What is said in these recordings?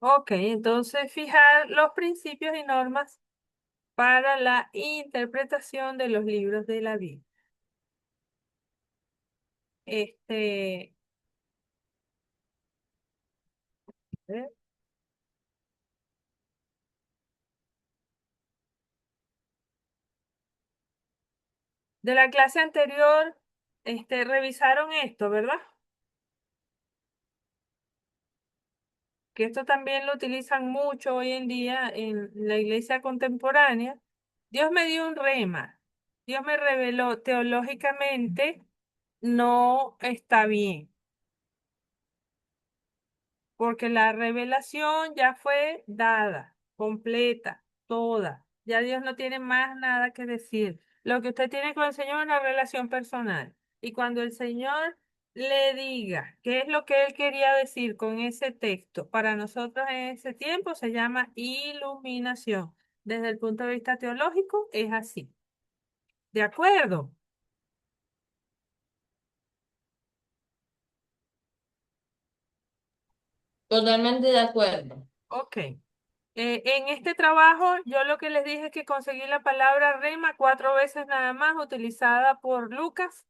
Ok, entonces fijar los principios y normas para la interpretación de los libros de la Biblia. Este, ¿eh? De la clase anterior, revisaron esto, ¿verdad? Que esto también lo utilizan mucho hoy en día en la iglesia contemporánea. Dios me dio un rema. Dios me reveló teológicamente, no está bien, porque la revelación ya fue dada, completa, toda. Ya Dios no tiene más nada que decir. Lo que usted tiene con el Señor es una relación personal. Y cuando el Señor le diga qué es lo que Él quería decir con ese texto, para nosotros en ese tiempo se llama iluminación. Desde el punto de vista teológico es así. ¿De acuerdo? Totalmente de acuerdo. Ok. En este trabajo, yo lo que les dije es que conseguí la palabra rema 4 veces nada más, utilizada por Lucas,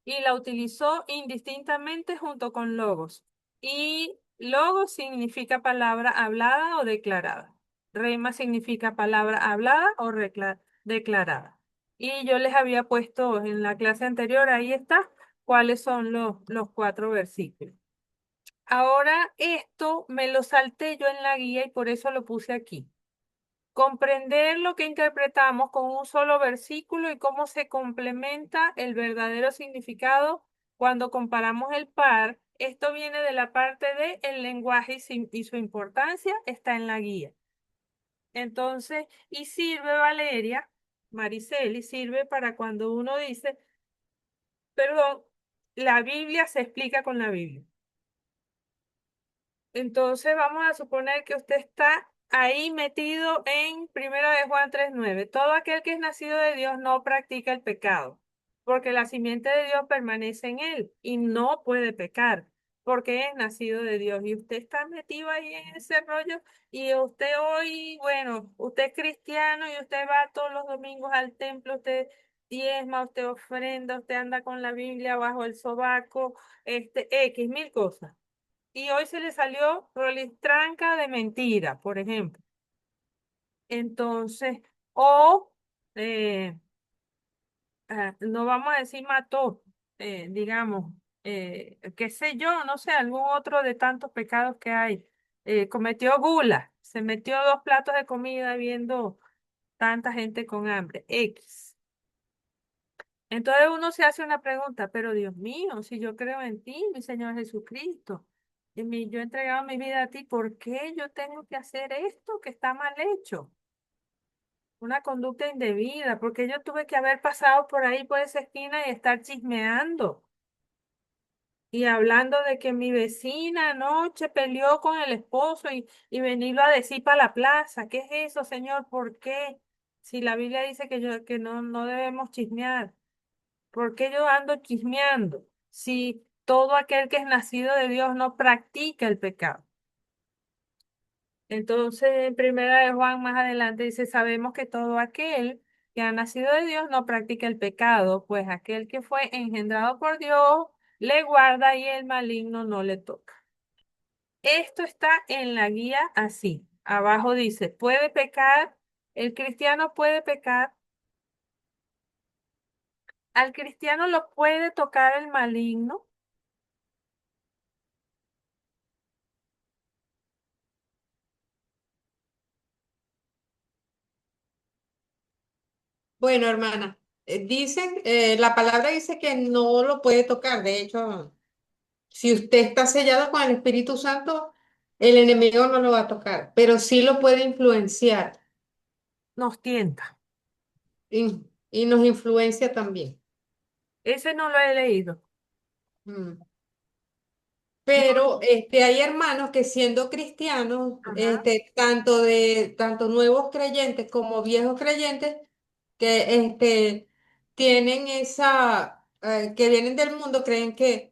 y la utilizó indistintamente junto con logos. Y logos significa palabra hablada o declarada. Rema significa palabra hablada o declarada. Y yo les había puesto en la clase anterior, ahí está, cuáles son los 4 versículos. Ahora esto me lo salté yo en la guía y por eso lo puse aquí. Comprender lo que interpretamos con un solo versículo y cómo se complementa el verdadero significado cuando comparamos el par. Esto viene de la parte de el lenguaje y su importancia está en la guía. Entonces, y sirve Valeria, Mariceli, sirve para cuando uno dice, perdón, la Biblia se explica con la Biblia. Entonces vamos a suponer que usted está ahí metido en 1 de Juan 3:9. Todo aquel que es nacido de Dios no practica el pecado, porque la simiente de Dios permanece en él y no puede pecar, porque es nacido de Dios. Y usted está metido ahí en ese rollo y usted hoy, bueno, usted es cristiano y usted va todos los domingos al templo, usted diezma, usted ofrenda, usted anda con la Biblia bajo el sobaco, X, mil cosas y hoy se le salió rolitranca de mentira, por ejemplo. Entonces, o eh, no vamos a decir mató, digamos, qué sé yo, no sé, algún otro de tantos pecados que hay. Cometió gula, se metió 2 platos de comida viendo tanta gente con hambre. X. Entonces uno se hace una pregunta, pero Dios mío, si yo creo en ti, mi Señor Jesucristo, yo he entregado mi vida a ti, ¿por qué yo tengo que hacer esto que está mal hecho? Una conducta indebida, porque yo tuve que haber pasado por ahí, por esa esquina y estar chismeando y hablando de que mi vecina anoche peleó con el esposo y venirlo a decir para la plaza. ¿Qué es eso, Señor? ¿Por qué? Si la Biblia dice que no debemos chismear. ¿Por qué yo ando chismeando? Si todo aquel que es nacido de Dios no practica el pecado. Entonces, en 1 de Juan más adelante dice, sabemos que todo aquel que ha nacido de Dios no practica el pecado, pues aquel que fue engendrado por Dios le guarda y el maligno no le toca. Esto está en la guía así. Abajo dice, puede pecar, el cristiano puede pecar, al cristiano lo puede tocar el maligno. Bueno, hermana, dicen, la palabra dice que no lo puede tocar. De hecho, si usted está sellado con el Espíritu Santo, el enemigo no lo va a tocar, pero sí lo puede influenciar Nos tienta. y nos influencia también. Ese no lo he leído. Mm. No. Pero hay hermanos que siendo cristianos, Ajá. tanto nuevos creyentes como viejos creyentes, que tienen que vienen del mundo, creen que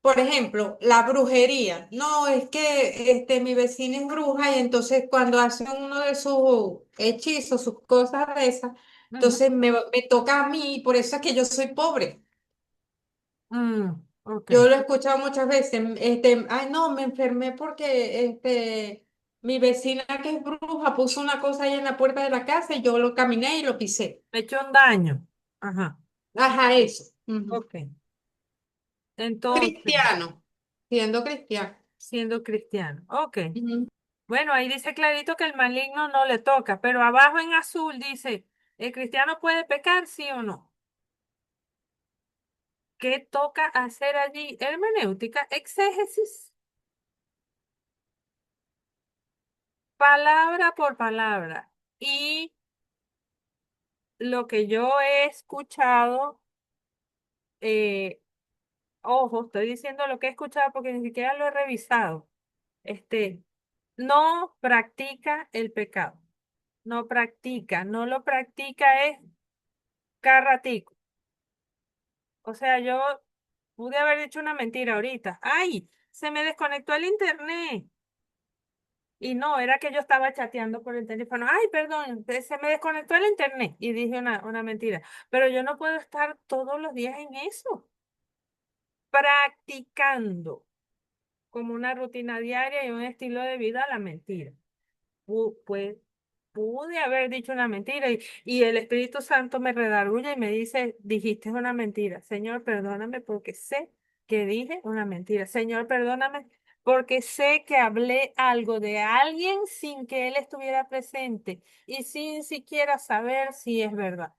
por ejemplo, la brujería. No, es que mi vecina es bruja y entonces cuando hace uno de sus hechizos, sus cosas de esas, Ujú. entonces me toca a mí y por eso es que yo soy pobre. Ok. Yo lo he escuchado muchas veces. Ay, no, me enfermé porque mi vecina que es bruja puso una cosa ahí en la puerta de la casa y yo lo caminé y lo pisé. Me echó un daño. Ajá. Ajá, eso. Ujú. Ok. Entonces, Cristiano, siendo cristiano. siendo cristiano. Ok. Ujú. Bueno, ahí dice clarito que el maligno no le toca, pero abajo en azul dice, ¿el cristiano puede pecar, sí o no? ¿Qué toca hacer allí? Hermenéutica, exégesis, palabra por palabra. Y lo que yo he escuchado, eh, ojo, estoy diciendo lo que he escuchado porque ni siquiera lo he revisado. Este, no practica el pecado. No practica, no lo practica es cada ratico. O sea, yo pude haber dicho una mentira ahorita. ¡Ay! Se me desconectó el internet. Y no, era que yo estaba chateando por el teléfono. Ay, perdón, se me desconectó el internet. Y dije una mentira. Pero yo no puedo estar todos los días en eso, practicando como una rutina diaria y un estilo de vida la mentira. Pues pude haber dicho una mentira y el Espíritu Santo me redarguye y me dice, dijiste una mentira. Señor, perdóname porque sé que dije una mentira. Señor, perdóname porque sé que hablé algo de alguien sin que él estuviera presente y sin siquiera saber si es verdad.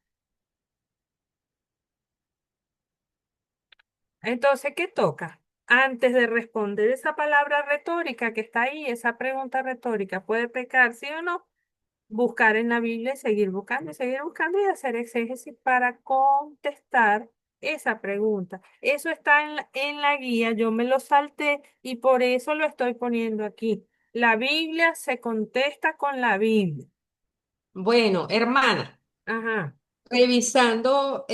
Entonces, ¿qué toca? Antes de responder esa palabra retórica que está ahí, esa pregunta retórica, ¿puede pecar, sí o no? Buscar en la Biblia y seguir buscando y hacer exégesis para contestar esa pregunta. Eso está en la guía, yo me lo salté y por eso lo estoy poniendo aquí. La Biblia se contesta con la Biblia. Bueno, hermana, Ajá. revisando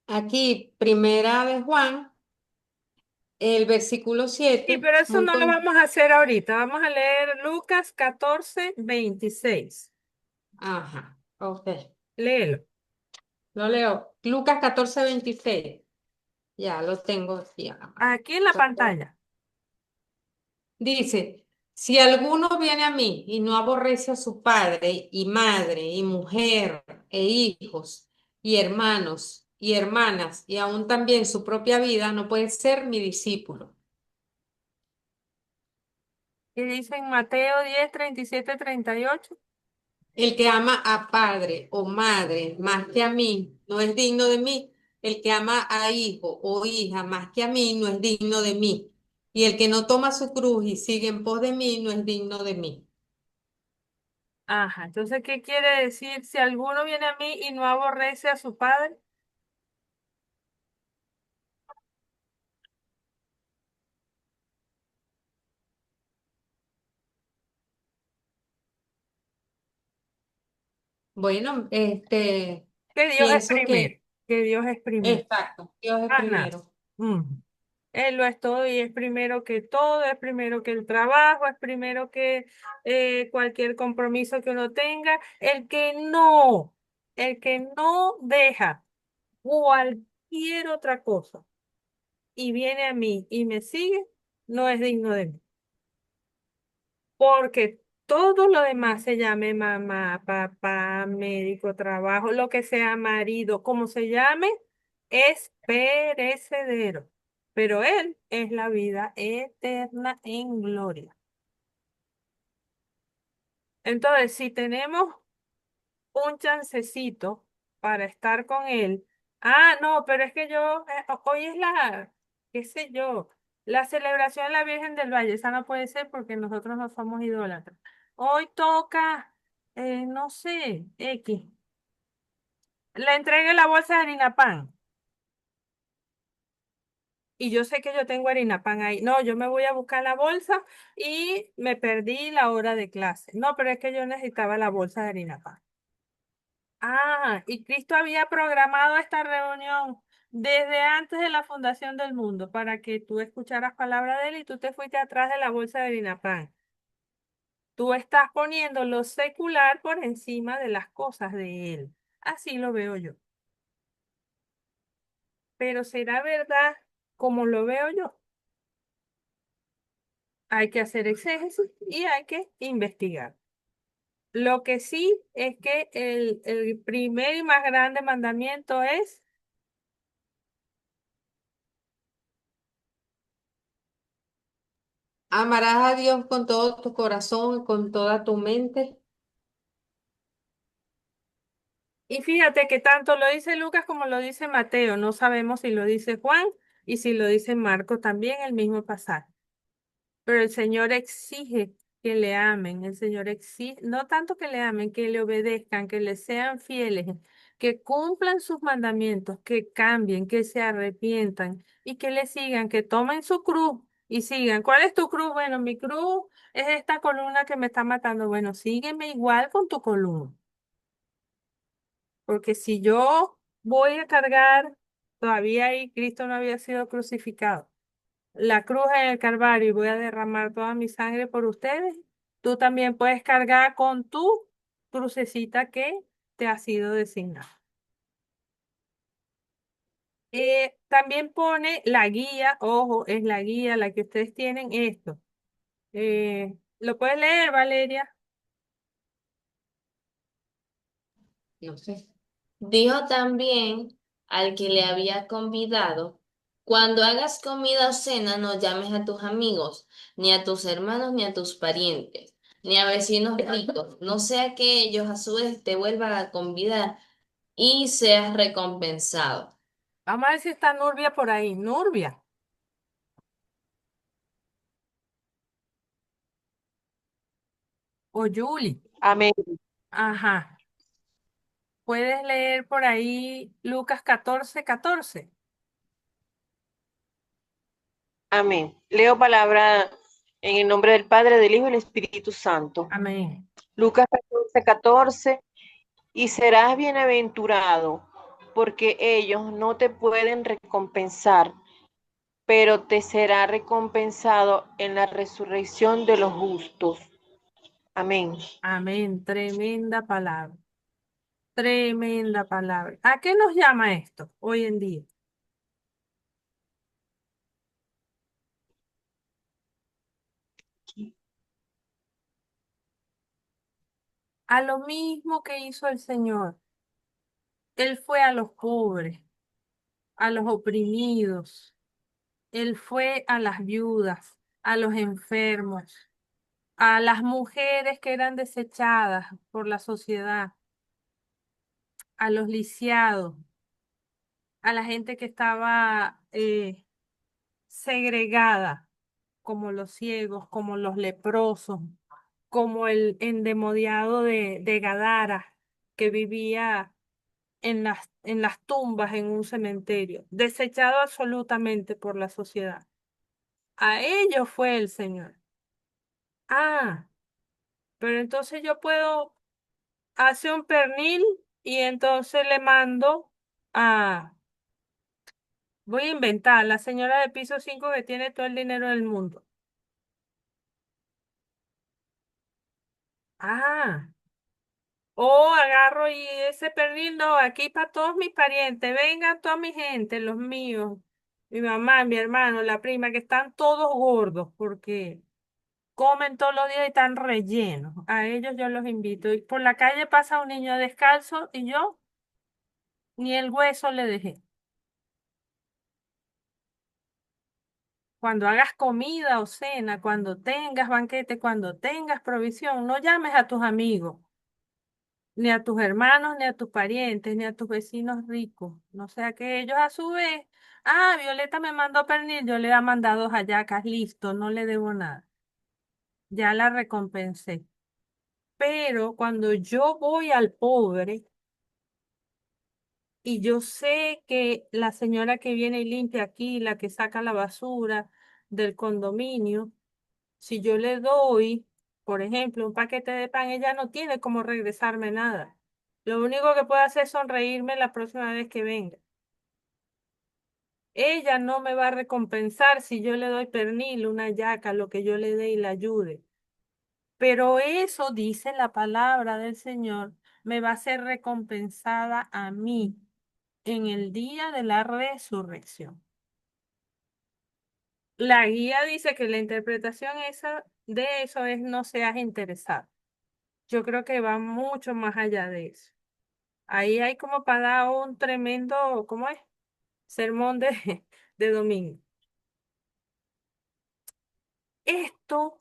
aquí, primera de Juan, el versículo Sí, 7 pero eso no junto. lo vamos a hacer ahorita. Vamos a leer Lucas 14:26. Ajá, ok. Léelo. Lo leo. Lucas 14:26. Ya lo tengo aquí a la mano. Aquí en la pantalla. Dice, si alguno viene a mí y no aborrece a su padre y madre y mujer e hijos y hermanos y hermanas y aún también su propia vida, no puede ser mi discípulo. Y dice en Mateo 10:37-38. El que ama a padre o madre más que a mí no es digno de mí. El que ama a hijo o hija más que a mí no es digno de mí. Y el que no toma su cruz y sigue en pos de mí no es digno de mí. Ajá, entonces, ¿qué quiere decir? Si alguno viene a mí y no aborrece a su padre, Bueno, que Dios es pienso primero, que, que Dios es primero. exacto, Dios es Ajá. primero. Ujú. Él lo es todo y es primero que todo, es primero que el trabajo, es primero que cualquier compromiso que uno tenga. El que no deja cualquier otra cosa y viene a mí y me sigue, no es digno de mí. Porque todo lo demás se llame mamá, papá, médico, trabajo, lo que sea, marido, como se llame, es perecedero. Pero Él es la vida eterna en gloria. Entonces, si tenemos un chancecito para estar con Él, no, pero es que hoy es qué sé yo, la celebración de la Virgen del Valle, esa no puede ser porque nosotros no somos idólatras. Hoy toca, no sé, X, le entregue la bolsa de harina pan. Y yo sé que yo tengo harina pan ahí. No, yo me voy a buscar la bolsa y me perdí la hora de clase. No, pero es que yo necesitaba la bolsa de harina pan. Y Cristo había programado esta reunión desde antes de la fundación del mundo, para que tú escucharas palabra de él y tú te fuiste atrás de la bolsa de Vinapán. Tú estás poniendo lo secular por encima de las cosas de él. Así lo veo yo. Pero ¿será verdad como lo veo yo? Hay que hacer exégesis y hay que investigar. Lo que sí es que el primer y más grande mandamiento es: Amarás a Dios con todo tu corazón, con toda tu mente. y fíjate que tanto lo dice Lucas como lo dice Mateo, no sabemos si lo dice Juan y si lo dice Marco también el mismo pasaje. Pero el Señor exige que le amen, el Señor exige, no tanto que le amen, que le obedezcan, que le sean fieles, que cumplan sus mandamientos, que cambien, que se arrepientan y que le sigan, que tomen su cruz y sigan. ¿Cuál es tu cruz? Bueno, mi cruz es esta columna que me está matando. Bueno, sígueme igual con tu columna. Porque si yo voy a cargar, todavía ahí Cristo no había sido crucificado, la cruz en el Calvario y voy a derramar toda mi sangre por ustedes, tú también puedes cargar con tu crucecita que te ha sido designada. También pone la guía, ojo, es la guía la que ustedes tienen esto. ¿Lo puedes leer, Valeria? No sé. Dijo también al que le había convidado, cuando hagas comida o cena, no llames a tus amigos, ni a tus hermanos, ni a tus parientes, ni a vecinos ricos, no sea que ellos a su vez te vuelvan a convidar y seas recompensado. Vamos a ver si está Nurbia por ahí. Nurbia o Julie. Amén, Ajá. ¿Puedes leer por ahí Lucas 14:14? amén. Leo palabra en el nombre del Padre, del Hijo y del Espíritu Santo. Amén. Lucas 14:14. Y serás bienaventurado, porque ellos no te pueden recompensar, pero te será recompensado en la resurrección de los justos. Amén. Amén. Tremenda palabra. Tremenda palabra. ¿A qué nos llama esto hoy en día? A lo mismo que hizo el Señor. Él fue a los pobres, a los oprimidos. Él fue a las viudas, a los enfermos, a las mujeres que eran desechadas por la sociedad, a los lisiados, a la gente que estaba segregada, como los ciegos, como los leprosos, como el endemoniado de Gadara, que vivía en las tumbas en un cementerio, desechado absolutamente por la sociedad. A ellos fue el Señor. Ah, pero entonces yo puedo hacer un pernil y entonces le mando a, voy a inventar, la señora de piso 5 que tiene todo el dinero del mundo. Ah. O agarro y ese pernil, no, aquí para todos mis parientes, vengan toda mi gente, los míos, mi mamá, mi hermano, la prima, que están todos gordos porque comen todos los días y están rellenos. A ellos yo los invito. Y por la calle pasa un niño descalzo y yo ni el hueso le dejé. Cuando hagas comida o cena, cuando tengas banquete, cuando tengas provisión, no llames a tus amigos, ni a tus hermanos, ni a tus parientes, ni a tus vecinos ricos. No sea que ellos a su vez, ah, Violeta me mandó pernil, yo le he mandado hallacas, listo, no le debo nada. Ya la recompensé. Pero cuando yo voy al pobre y yo sé que la señora que viene y limpia aquí, la que saca la basura del condominio, si yo le doy, por ejemplo, un paquete de pan, ella no tiene cómo regresarme nada. Lo único que puede hacer es sonreírme la próxima vez que venga. Ella no me va a recompensar si yo le doy pernil, una yaca, lo que yo le dé y la ayude. Pero eso, dice la palabra del Señor, me va a ser recompensada a mí en el día de la resurrección. La guía dice que la interpretación de eso es no seas interesado. Yo creo que va mucho más allá de eso. Ahí hay como para dar un tremendo, ¿cómo es? Sermón de domingo. Esto,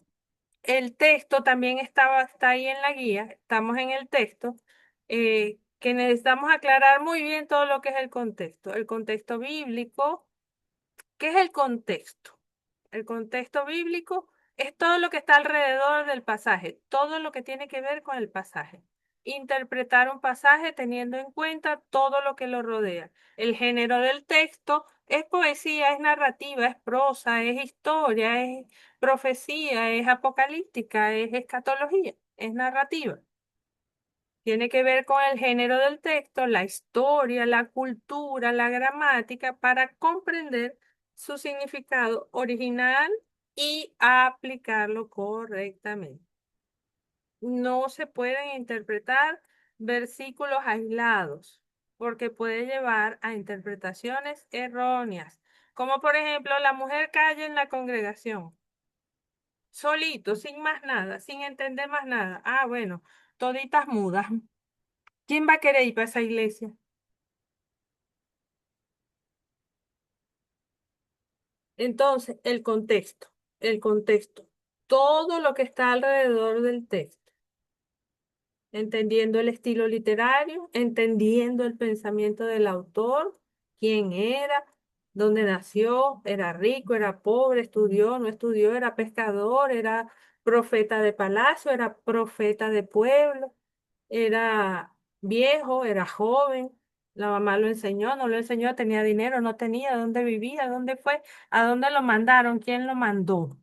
el texto también está ahí en la guía, estamos en el texto, que necesitamos aclarar muy bien todo lo que es el contexto. El contexto bíblico, ¿qué es el contexto? El contexto bíblico es todo lo que está alrededor del pasaje, todo lo que tiene que ver con el pasaje. Interpretar un pasaje teniendo en cuenta todo lo que lo rodea. El género del texto es poesía, es narrativa, es prosa, es historia, es profecía, es apocalíptica, es escatología, es narrativa. Tiene que ver con el género del texto, la historia, la cultura, la gramática, para comprender su significado original y aplicarlo correctamente. No se pueden interpretar versículos aislados, porque puede llevar a interpretaciones erróneas, como por ejemplo la mujer calla en la congregación, solito, sin más nada, sin entender más nada. Ah, bueno, toditas mudas. ¿Quién va a querer ir para esa iglesia? Entonces, el contexto, todo lo que está alrededor del texto, entendiendo el estilo literario, entendiendo el pensamiento del autor, quién era, dónde nació, era rico, era pobre, estudió, no estudió, era pescador, era profeta de palacio, era profeta de pueblo, era viejo, era joven. La mamá lo enseñó, no lo enseñó, tenía dinero, no tenía, dónde vivía, dónde fue, a dónde lo mandaron, quién lo mandó,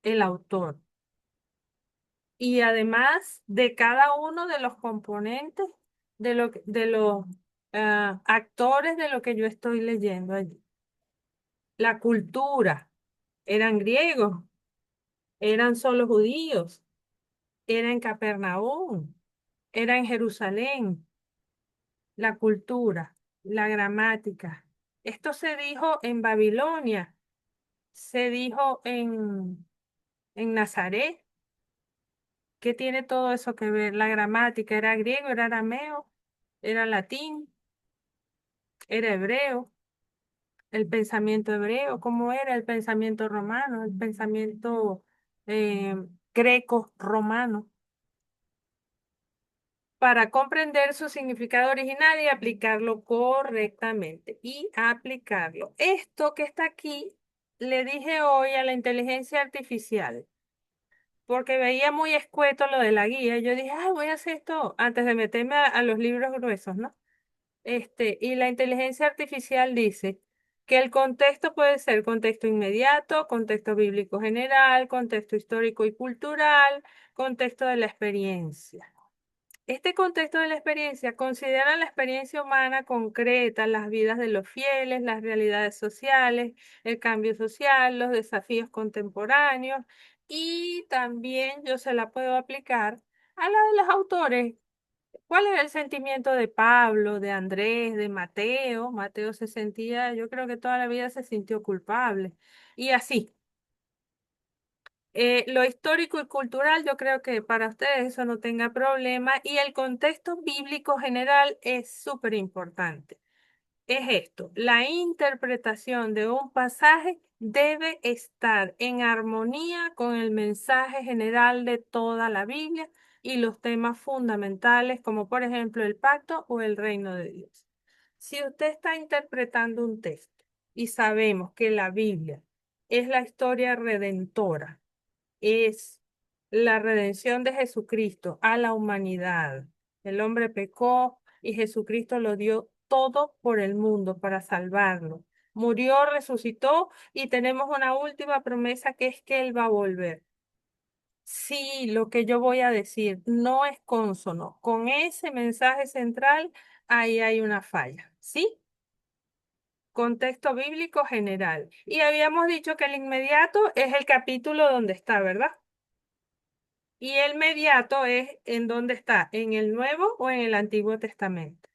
el autor. Y además de cada uno de los componentes de los actores de lo que yo estoy leyendo allí. La cultura, eran griegos, eran solo judíos, era en Capernaum, era en Jerusalén. La cultura, la gramática. Esto se dijo en Babilonia, se dijo en Nazaret. ¿Qué tiene todo eso que ver? La gramática era griego, era arameo, era latín, era hebreo, el pensamiento hebreo, ¿cómo era el pensamiento romano, el pensamiento eh, greco-romano? Para comprender su significado original y aplicarlo correctamente. Y aplicarlo. Esto que está aquí, le dije hoy a la inteligencia artificial, porque veía muy escueto lo de la guía. Yo dije, ah, voy a hacer esto antes de meterme a los libros gruesos, ¿no? Y la inteligencia artificial dice que el contexto puede ser contexto inmediato, contexto bíblico general, contexto histórico y cultural, contexto de la experiencia. Este contexto de la experiencia considera la experiencia humana concreta, las vidas de los fieles, las realidades sociales, el cambio social, los desafíos contemporáneos y también yo se la puedo aplicar a la de los autores. ¿Cuál era el sentimiento de Pablo, de Andrés, de Mateo? Mateo se sentía, yo creo que toda la vida se sintió culpable. Y así. Lo histórico y cultural, yo creo que para ustedes eso no tenga problema. Y el contexto bíblico general es súper importante. Es esto, la interpretación de un pasaje debe estar en armonía con el mensaje general de toda la Biblia y los temas fundamentales, como por ejemplo el pacto o el reino de Dios. Si usted está interpretando un texto y sabemos que la Biblia es la historia redentora, es la redención de Jesucristo a la humanidad. El hombre pecó y Jesucristo lo dio todo por el mundo para salvarlo. Murió, resucitó y tenemos una última promesa que es que Él va a volver. Si lo que yo voy a decir no es cónsono con ese mensaje central, ahí hay una falla, ¿sí? Contexto bíblico general. Y habíamos dicho que el inmediato es el capítulo donde está, ¿verdad? Y el mediato es en dónde está, en el Nuevo o en el Antiguo Testamento.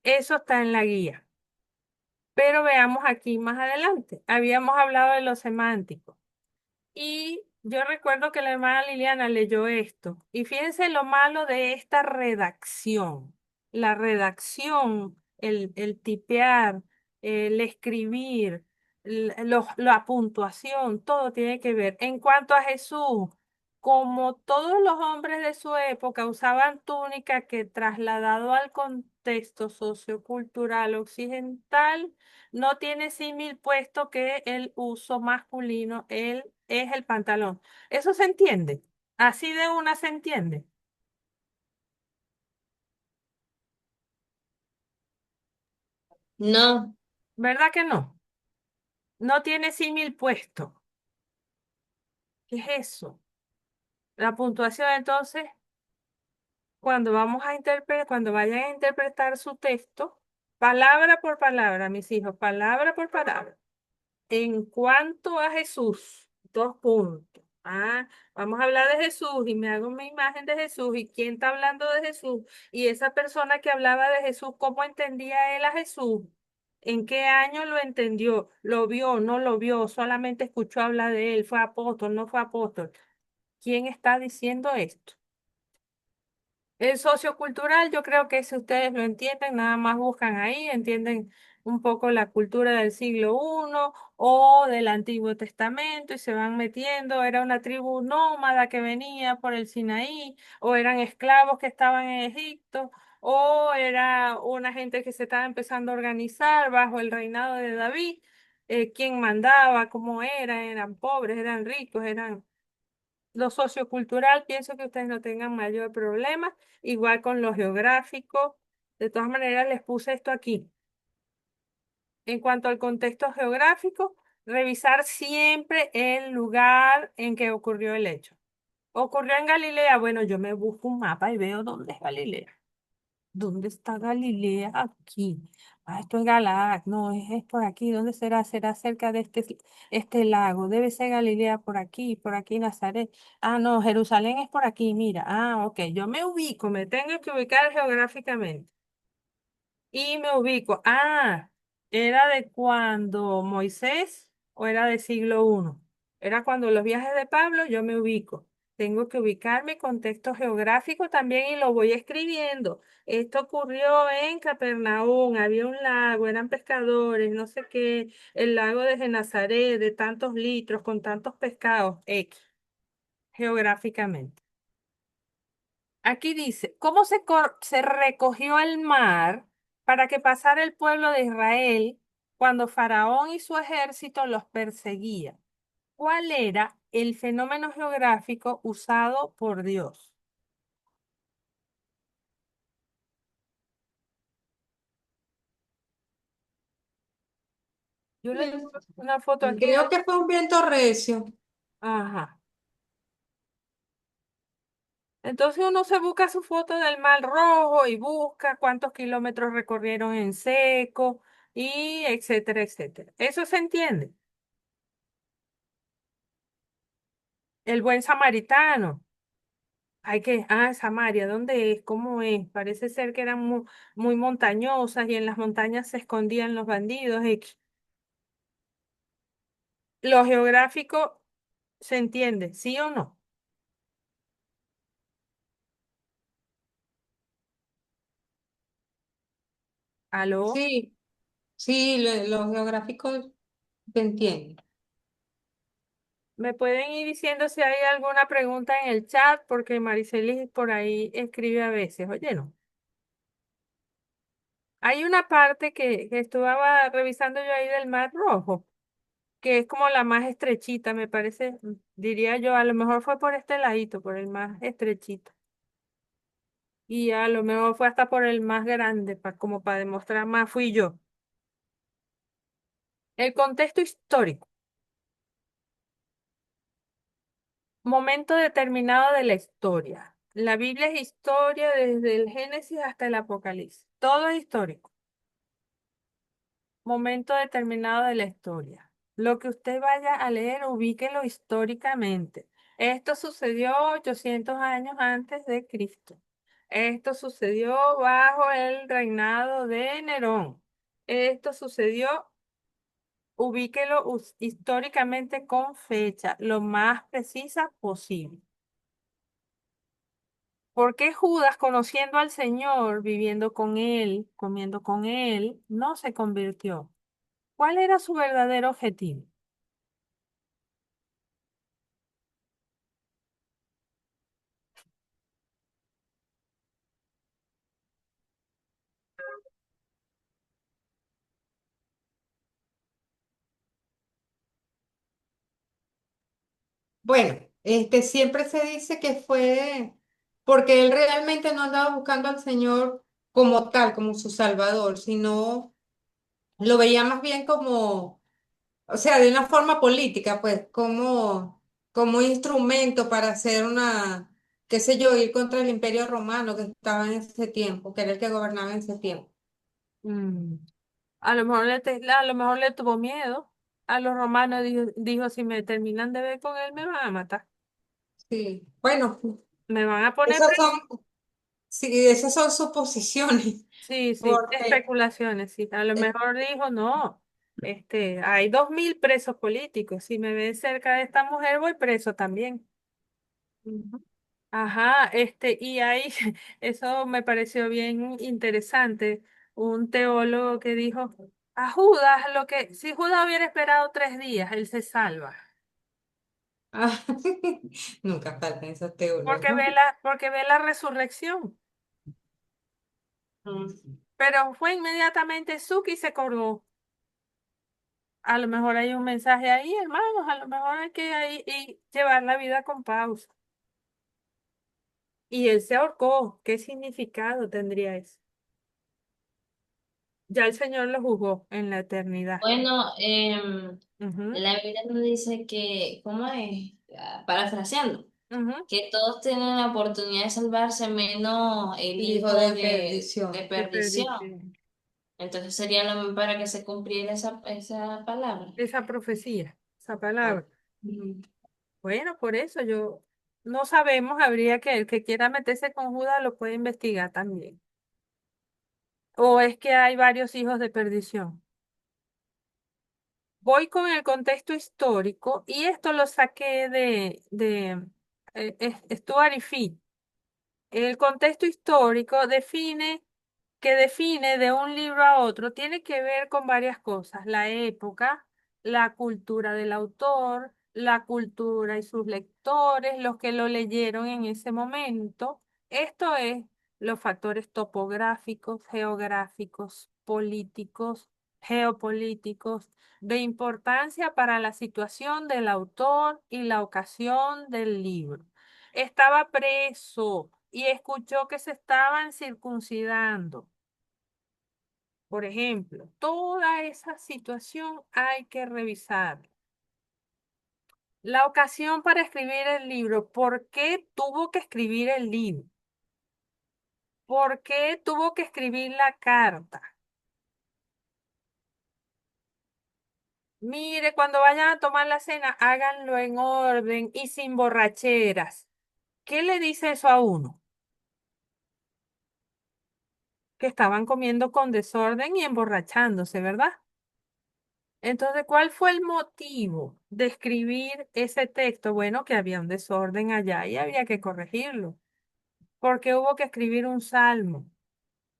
Eso está en la guía. Pero veamos aquí más adelante. Habíamos hablado de lo semántico. Y yo recuerdo que la hermana Liliana leyó esto. Y fíjense lo malo de esta redacción. La redacción, el tipear, el escribir, la puntuación, todo tiene que ver. En cuanto a Jesús, como todos los hombres de su época usaban túnica que trasladado al contexto sociocultural occidental, no tiene símil puesto que el uso masculino él es el pantalón. ¿Eso se entiende? Así de una se entiende. No, ¿Verdad que no? No tiene símil puesto. ¿Qué es eso? La puntuación entonces, cuando vamos a interpretar, cuando vayan a interpretar su texto, palabra por palabra, mis hijos, palabra por palabra. En cuanto a Jesús, dos puntos. Vamos a hablar de Jesús y me hago mi imagen de Jesús y quién está hablando de Jesús y esa persona que hablaba de Jesús, ¿cómo entendía él a Jesús? ¿En qué año lo entendió? ¿Lo vio? ¿No lo vio? Solamente escuchó hablar de él. ¿Fue apóstol? ¿No fue apóstol? ¿Quién está diciendo esto? El sociocultural, yo creo que si ustedes lo entienden, nada más buscan ahí, entienden un poco la cultura del siglo I o del Antiguo Testamento y se van metiendo. Era una tribu nómada que venía por el Sinaí, o eran esclavos que estaban en Egipto, o era una gente que se estaba empezando a organizar bajo el reinado de David. ¿Quién mandaba? ¿Cómo era? ¿Eran pobres? ¿Eran ricos? ¿Eran...? Lo sociocultural, pienso que ustedes no tengan mayor problema, igual con lo geográfico. De todas maneras, les puse esto aquí. En cuanto al contexto geográfico, revisar siempre el lugar en que ocurrió el hecho. ¿Ocurrió en Galilea? Bueno, yo me busco un mapa y veo dónde es Galilea. ¿Dónde está Galilea? Aquí. Esto es Galaad. No, es por aquí. ¿Dónde será? Será cerca de este lago. Debe ser Galilea por aquí Nazaret. No, Jerusalén es por aquí, mira. Ok. Yo me ubico, me tengo que ubicar geográficamente. Y me ubico. ¿Era de cuando Moisés o era del siglo I? Era cuando los viajes de Pablo, yo me ubico. Tengo que ubicar mi contexto geográfico también y lo voy escribiendo. Esto ocurrió en Capernaum, había un lago, eran pescadores, no sé qué, el lago de Genezaret, de tantos litros, con tantos pescados, X, geográficamente. Aquí dice, ¿cómo se recogió el mar para que pasara el pueblo de Israel cuando Faraón y su ejército los perseguía? ¿Cuál era el fenómeno geográfico usado por Dios? Yo le Mm, tengo una foto aquí. Creo que fue un viento recio. Ajá. Entonces uno se busca su foto del Mar Rojo y busca cuántos kilómetros recorrieron en seco y etcétera, etcétera. Eso se entiende. El buen samaritano. Samaria, ¿dónde es? ¿Cómo es? Parece ser que eran muy montañosas y en las montañas se escondían los bandidos. Lo geográfico se entiende, ¿sí o no? ¿Aló? Sí, sí, los geográficos te entienden. ¿Me pueden ir diciendo si hay alguna pregunta en el chat? Porque Maricelis por ahí escribe a veces, oye, no. Hay una parte que estaba revisando yo ahí del Mar Rojo, que es como la más estrechita, me parece, diría yo, a lo mejor fue por este ladito, por el más estrechito. Y a lo mejor fue hasta por el más grande, como para demostrar más fui yo. El contexto histórico. Momento determinado de la historia. La Biblia es historia desde el Génesis hasta el Apocalipsis. Todo es histórico. momento determinado de la historia. Lo que usted vaya a leer, ubíquelo históricamente. Esto sucedió 800 años antes de Cristo. Esto sucedió bajo el reinado de Nerón. Esto sucedió, ubíquelo históricamente con fecha, lo más precisa posible. ¿Por qué Judas, conociendo al Señor, viviendo con él, comiendo con él, no se convirtió? ¿Cuál era su verdadero objetivo? Bueno, siempre se dice que fue porque él realmente no andaba buscando al Señor como tal, como su Salvador, sino lo veía más bien como, o sea, de una forma política, pues, como un instrumento para hacer una, qué sé yo, ir contra el Imperio Romano que estaba en ese tiempo, que era el que gobernaba en ese tiempo. Mm, a lo mejor le tuvo miedo. A los romanos dijo, si me terminan de ver con él, me van a matar. Sí, bueno, Me van a poner esas preso. son, sí, esas son suposiciones, Sí, sí, porque, especulaciones, sí. A lo mejor dijo, no, hay 2000 presos políticos. Si me ven cerca de esta mujer, voy preso también. Ujú. Ajá, y ahí, eso me pareció bien interesante. Un teólogo que dijo, a Judas, si Judas hubiera esperado 3 días, él se salva. ah, nunca faltan esos Porque teólogos. porque ve la resurrección. Mm. Pero fue inmediatamente Suki y se colgó. A lo mejor hay un mensaje ahí, hermanos, a lo mejor hay que ahí, y llevar la vida con pausa. Y él se ahorcó. ¿Qué significado tendría eso? Ya el Señor lo juzgó en la eternidad. Bueno, Ujú, la Biblia nos dice que, ¿cómo es? Parafraseando, ujú. que todos tienen la oportunidad de salvarse menos el El hijo hijo de de perdición. Qué perdición. perdición. Entonces sería lo mismo para que se cumpliera esa palabra. Esa profecía, esa Ah, palabra. ujú. Bueno, por eso yo no sabemos, habría que el que quiera meterse con Judas lo puede investigar también. O es que hay varios hijos de perdición. Voy con el contexto histórico y esto lo saqué de Stuart y Fitch. El contexto histórico que define de un libro a otro, tiene que ver con varias cosas: la época, la cultura del autor, la cultura y sus lectores, los que lo leyeron en ese momento. Esto es los factores topográficos, geográficos, políticos, geopolíticos, de importancia para la situación del autor y la ocasión del libro. Estaba preso y escuchó que se estaban circuncidando. Por ejemplo, toda esa situación hay que revisar. La ocasión para escribir el libro, ¿por qué tuvo que escribir el libro? ¿Por qué tuvo que escribir la carta? Mire, cuando vayan a tomar la cena, háganlo en orden y sin borracheras. ¿Qué le dice eso a uno? Que estaban comiendo con desorden y emborrachándose, ¿verdad? Entonces, ¿cuál fue el motivo de escribir ese texto? Bueno, que había un desorden allá y había que corregirlo, porque hubo que escribir un salmo,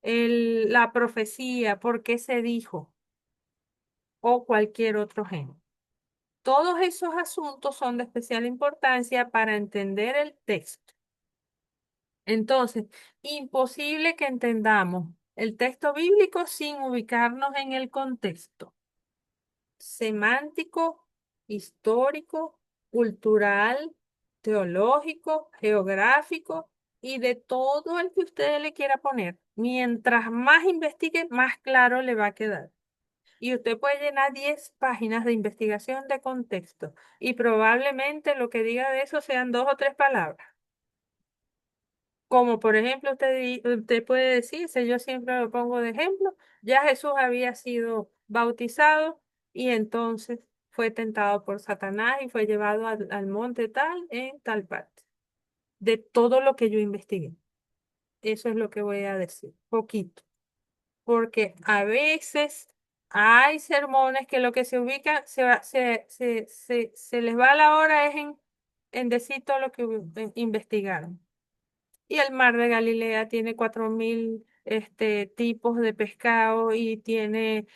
la profecía, por qué se dijo, o cualquier otro género. Todos esos asuntos son de especial importancia para entender el texto. Entonces, imposible que entendamos el texto bíblico sin ubicarnos en el contexto semántico, histórico, cultural, teológico, geográfico y de todo el que usted le quiera poner. Mientras más investigue, más claro le va a quedar. Y usted puede llenar 10 páginas de investigación de contexto y probablemente lo que diga de eso sean 2 o 3 palabras. Como por ejemplo, usted puede decirse, yo siempre lo pongo de ejemplo, ya Jesús había sido bautizado y entonces fue tentado por Satanás y fue llevado al monte tal en tal parte. De todo lo que yo investigué. Eso es lo que voy a decir, poquito. Porque a veces hay sermones que lo que se ubica, se les va la hora es en decir todo lo que investigaron. Y el mar de Galilea tiene 4000 tipos de pescado y tiene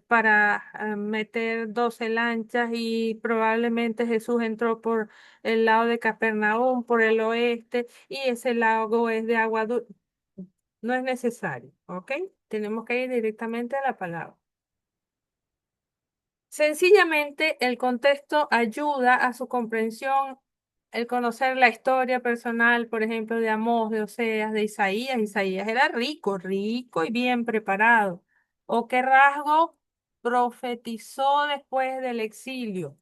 para meter 12 lanchas y probablemente Jesús entró por el lado de Capernaum, por el oeste, y ese lago es de agua dulce. No es necesario, ¿ok? Tenemos que ir directamente a la palabra. Sencillamente, el contexto ayuda a su comprensión, el conocer la historia personal, por ejemplo, de Amós, de Oseas, de Isaías. Isaías era rico, rico y bien preparado. ¿O qué rasgo profetizó después del exilio?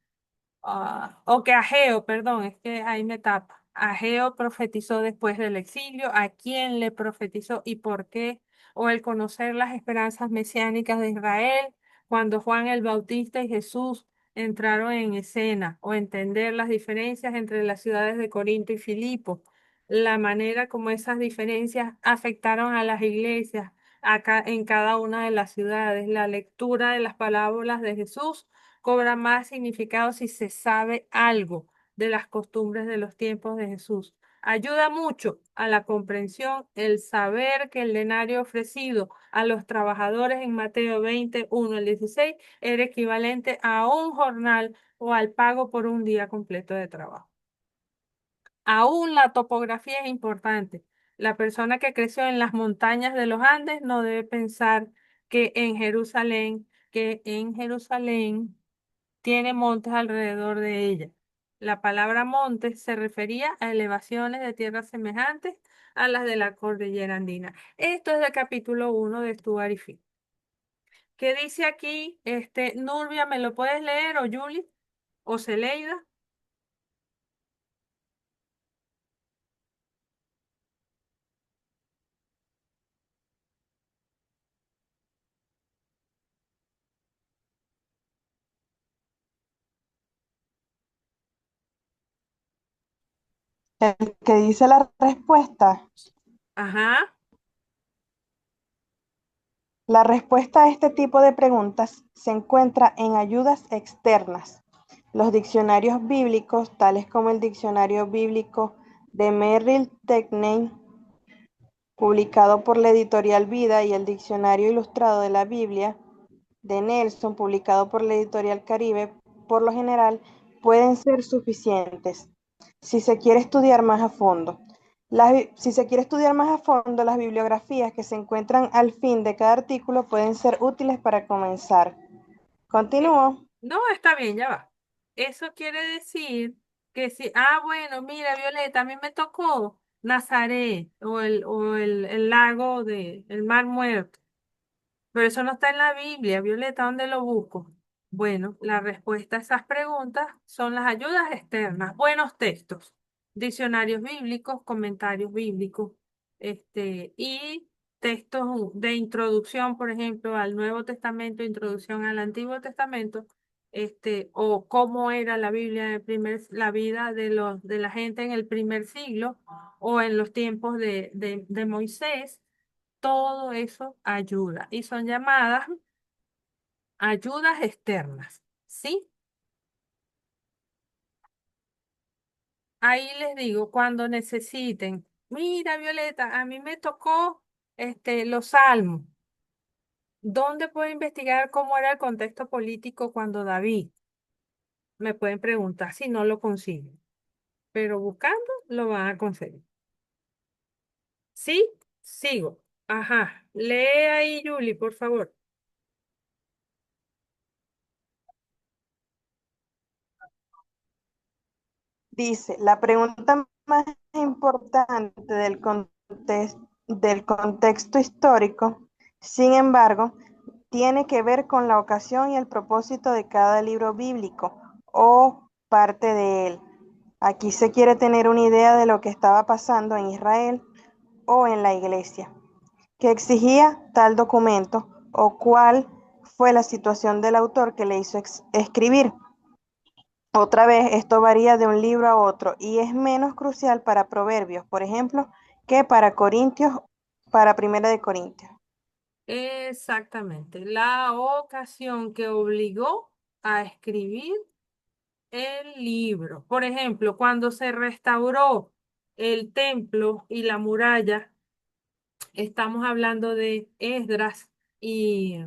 O que Ageo, perdón, es que ahí me tapa. Ageo profetizó después del exilio, ¿a quién le profetizó y por qué? O el conocer las esperanzas mesiánicas de Israel, cuando Juan el Bautista y Jesús entraron en escena, o entender las diferencias entre las ciudades de Corinto y Filipo, la manera como esas diferencias afectaron a las iglesias acá en cada una de las ciudades, la lectura de las parábolas de Jesús cobra más significado si se sabe algo de las costumbres de los tiempos de Jesús. Ayuda mucho a la comprensión el saber que el denario ofrecido a los trabajadores en Mateo 21 al 16 era equivalente a un jornal o al pago por un día completo de trabajo. Aún la topografía es importante. La persona que creció en las montañas de los Andes no debe pensar que en Jerusalén tiene montes alrededor de ella. La palabra montes se refería a elevaciones de tierra semejantes a las de la cordillera andina. Esto es del capítulo 1 de Stuart y Fitch. ¿Qué dice aquí? Nurbia, ¿me lo puedes leer? ¿O Julie? ¿O Celeida? El que dice la respuesta. Ajá. La respuesta a este tipo de preguntas se encuentra en ayudas externas. Los diccionarios bíblicos, tales como el Diccionario Bíblico de Merrill Tenney, publicado por la editorial Vida, y el Diccionario Ilustrado de la Biblia de Nelson, publicado por la editorial Caribe, por lo general, pueden ser suficientes si se quiere estudiar más a fondo. Si se quiere estudiar más a fondo, las bibliografías que se encuentran al fin de cada artículo pueden ser útiles para comenzar. Eh, Continúo. no, está bien, ya va. Eso quiere decir que si, bueno, mira, Violeta, a mí me tocó Nazaret o el lago el Mar Muerto. Pero eso no está en la Biblia, Violeta, ¿dónde lo busco? Bueno, la respuesta a esas preguntas son las ayudas externas, buenos textos, diccionarios bíblicos, comentarios bíblicos, y textos de introducción, por ejemplo, al Nuevo Testamento, introducción al Antiguo Testamento, o cómo era la Biblia la vida de la gente en el primer siglo o en los tiempos de Moisés. Todo eso ayuda y son llamadas ayudas externas, ¿sí? Ahí les digo, cuando necesiten, mira, Violeta, a mí me tocó los salmos. ¿Dónde puedo investigar cómo era el contexto político cuando David? Me pueden preguntar si no lo consiguen, pero buscando lo van a conseguir. ¿Sí? Sigo. Ajá. Lee ahí, Julie, por favor. Dice, la pregunta más importante del contexto histórico, sin embargo, tiene que ver con la ocasión y el propósito de cada libro bíblico o parte de él. Aquí se quiere tener una idea de lo que estaba pasando en Israel o en la iglesia, que exigía tal documento o cuál fue la situación del autor que le hizo escribir. Otra vez, esto varía de un libro a otro y es menos crucial para Proverbios, por ejemplo, que para Corintios, para Primera de Corintios. Exactamente. La ocasión que obligó a escribir el libro. Por ejemplo, cuando se restauró el templo y la muralla, estamos hablando de Esdras y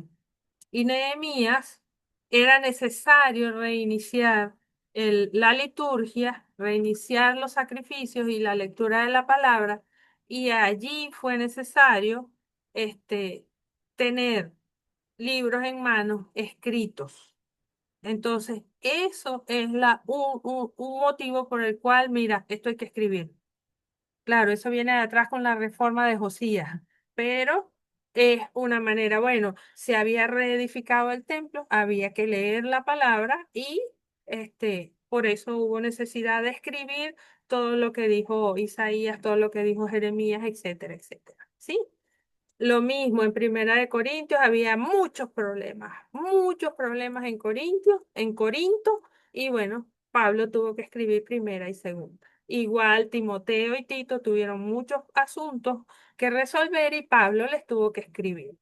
Nehemías, era necesario reiniciar la liturgia, reiniciar los sacrificios y la lectura de la palabra, y allí fue necesario tener libros en manos escritos. Entonces, eso es un motivo por el cual, mira, esto hay que escribir. Claro, eso viene de atrás con la reforma de Josías, pero es una manera, bueno, se había reedificado el templo, había que leer la palabra y por eso hubo necesidad de escribir todo lo que dijo Isaías, todo lo que dijo Jeremías, etcétera, etcétera. ¿Sí? Lo mismo en Primera de Corintios, había muchos problemas en Corinto, y bueno, Pablo tuvo que escribir Primera y Segunda. Igual Timoteo y Tito tuvieron muchos asuntos que resolver y Pablo les tuvo que escribir.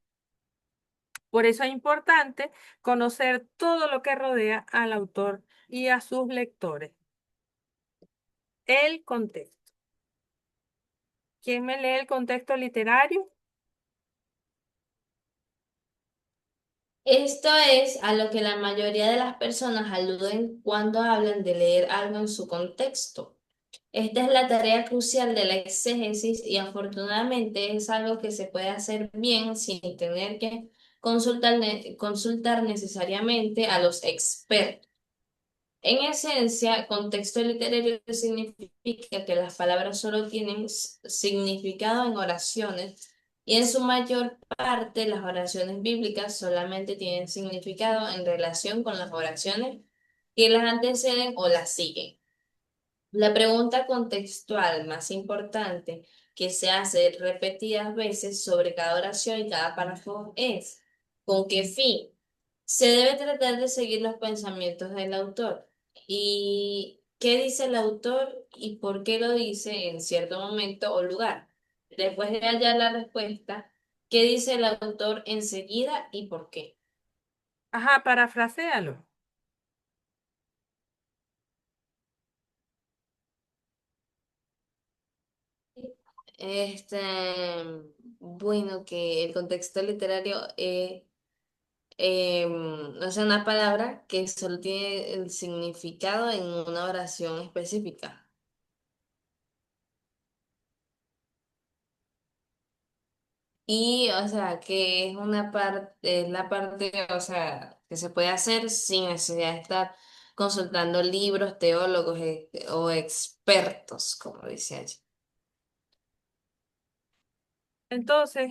Por eso es importante conocer todo lo que rodea al autor y a sus lectores. El contexto. ¿Quién me lee el contexto literario? Esto es a lo que la mayoría de las personas aluden cuando hablan de leer algo en su contexto. Esta es la tarea crucial de la exégesis y afortunadamente es algo que se puede hacer bien sin tener que consultar necesariamente a los expertos. En esencia, contexto literario significa que las palabras solo tienen significado en oraciones y en su mayor parte las oraciones bíblicas solamente tienen significado en relación con las oraciones que las anteceden o las siguen. La pregunta contextual más importante que se hace repetidas veces sobre cada oración y cada párrafo es: ¿con qué fin? Se debe tratar de seguir los pensamientos del autor. ¿Y qué dice el autor y por qué lo dice en cierto momento o lugar? Después de hallar la respuesta, ¿qué dice el autor enseguida y por qué? Ajá, parafraséalo. Este, bueno, que el contexto literario no es una palabra que solo tiene el significado en una oración específica. Y, o sea, que es una parte, es la parte, o sea, que se puede hacer sin necesidad de estar consultando libros, teólogos o expertos, como dice allí. Entonces,